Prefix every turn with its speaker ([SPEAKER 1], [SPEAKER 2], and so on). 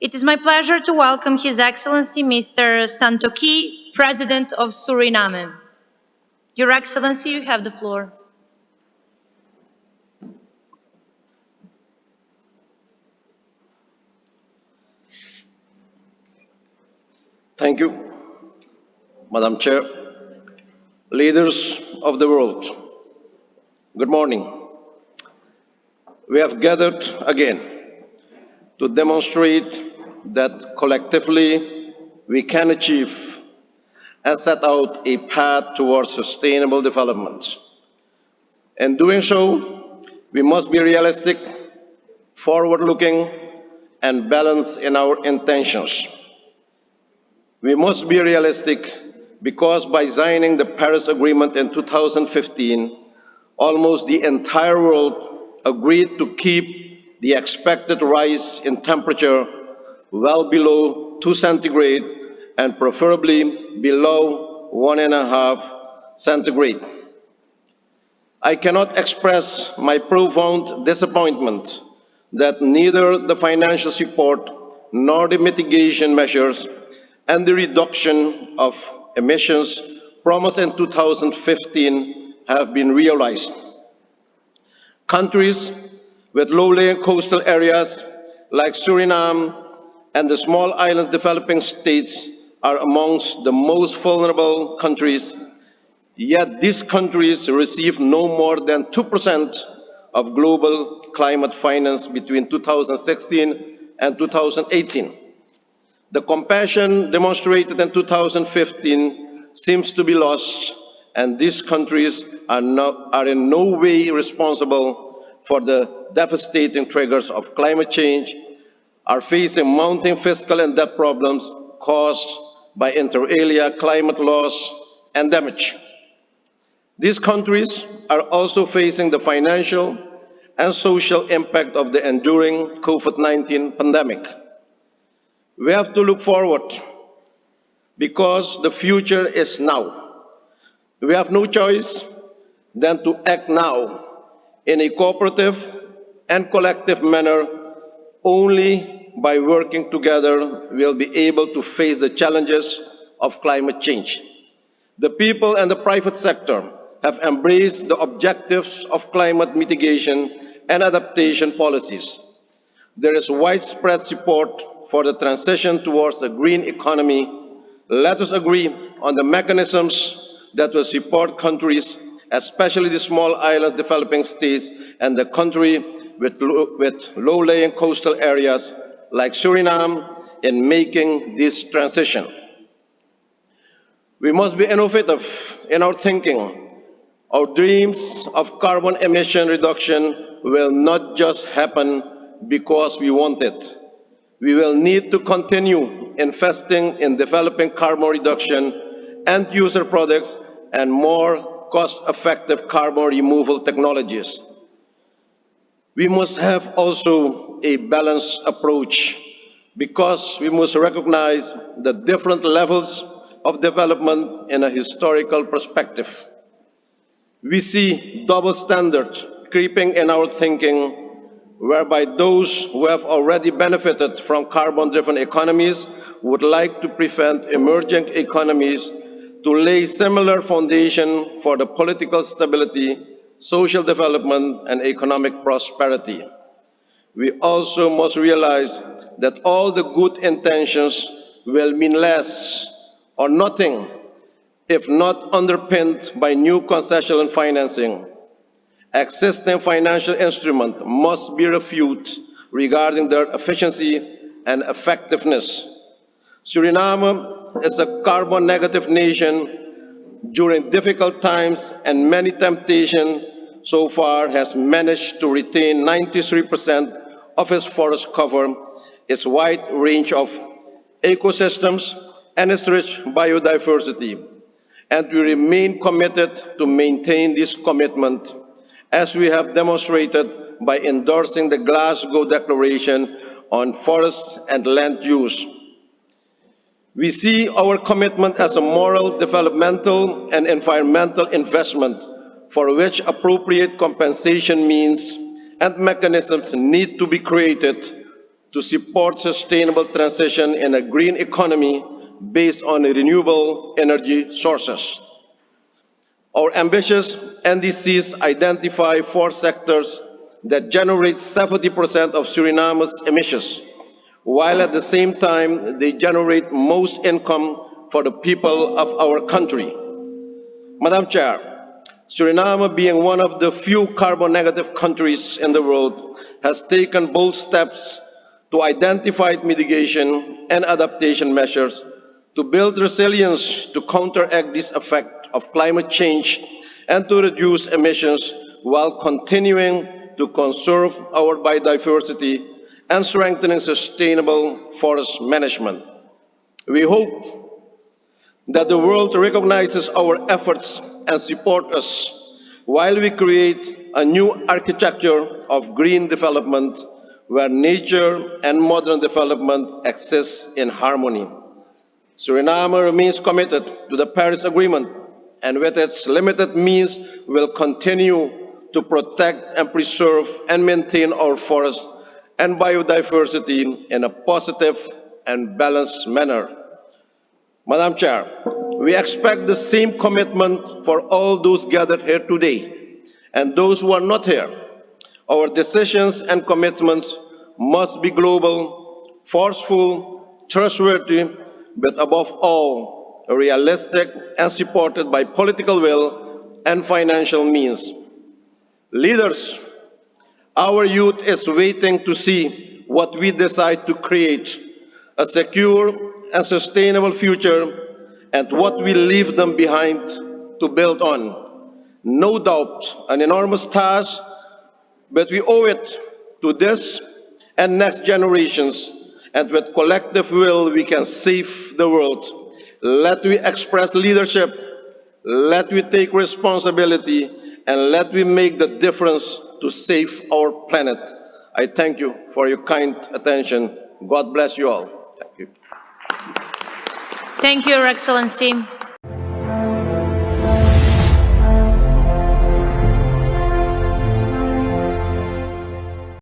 [SPEAKER 1] It is my pleasure to welcome His Excellency Mr. Santokhi, President of Suriname. Your Excellency, you have the floor.
[SPEAKER 2] Thank you, Madam Chair. Leaders of the world, good morning. We have gathered again to demonstrate that collectively we can achieve and set out a path towards sustainable development. In doing so, we must be realistic, forward-looking, and balanced in our intentions. We must be realistic because by signing the Paris Agreement in 2015, almost the entire world agreed to keep the expected rise in temperature well below 2 centigrade and preferably below 1.5 centigrade. I cannot express my profound disappointment that neither the financial support nor the mitigation measures and the reduction of emissions promised in 2015 have been realized. Countries with low-lying coastal areas like Suriname and the small island developing states are amongst the most vulnerable countries, yet these countries receive no more than 2% of global climate finance between 2016 and 2018. The compassion demonstrated in 2015 seems to be lost, and these countries are in no way responsible for the devastating triggers of climate change, are facing mounting fiscal and debt problems caused by inter alia climate loss and damage. These countries are also facing the financial and social impact of the enduring COVID-19 pandemic. We have to look forward because the future is now. We have no choice than to act now in a cooperative and collective manner. Only by working together we'll be able to face the challenges of climate change. The people and the private sector have embraced the objectives of climate mitigation and adaptation policies. There is widespread support for the transition towards a green economy. Let us agree on the mechanisms that will support countries, especially the small island developing states and the country with low-lying coastal areas like Suriname in making this transition. We must be innovative in our thinking. Our dreams of carbon emission reduction will not just happen because we want it. We will need to continue investing in developing carbon reduction, end-user products, and more cost-effective carbon removal technologies. We must have also a balanced approach because we must recognize the different levels of development in a historical perspective. We see double standards creeping in our thinking, whereby those who have already benefited from carbon-driven economies would like to prevent emerging economies to lay similar foundation for the political stability, social development, and economic prosperity. We also must realize that all the good intentions will mean less or nothing if not underpinned by new concessional financing. Existing financial instruments must be reviewed regarding their efficiency and effectiveness. Suriname is a carbon-negative nation during difficult times and many temptations. So far has managed to retain 93% of its forest cover, its wide range of ecosystems, and its rich biodiversity. And we remain committed to maintain this commitment, as we have demonstrated by endorsing the Glasgow Declaration on Forests and Land Use. We see our commitment as a moral, developmental, and environmental investment for which appropriate compensation means and mechanisms need to be created to support sustainable transition in a green economy based on renewable energy sources. Our ambitious NDCs identify 4 sectors that generate 70% of Suriname's emissions, while at the same time they generate most income for the people of our country. Madam Chair, Suriname, being one of the few carbon-negative countries in the world, has taken bold steps to identify mitigation and adaptation measures to build resilience to counteract this effect of climate change and to reduce emissions while continuing to conserve our biodiversity and strengthening sustainable forest management. We hope that the world recognizes our efforts and support us while we create a new architecture of green development where nature and modern development exist in harmony. Suriname remains committed to the Paris Agreement and with its limited means will continue to protect and preserve and maintain our forests and biodiversity in a positive and balanced manner. Madam Chair, we expect the same commitment for all those gathered here today and those who are not here. Our decisions and commitments must be global, forceful, trustworthy, but above all, realistic and supported by political will and financial means. Leaders, our youth is waiting to see what we decide to create, a secure and sustainable future, and what we leave them behind to build on. No doubt, an enormous task, but we owe it to this and next generations, and with collective will we can save the world. Let we express leadership, let we take responsibility, and let we make the difference to save our planet. I thank you for your kind attention. God bless you all. Thank you.
[SPEAKER 1] Thank you, Your Excellency.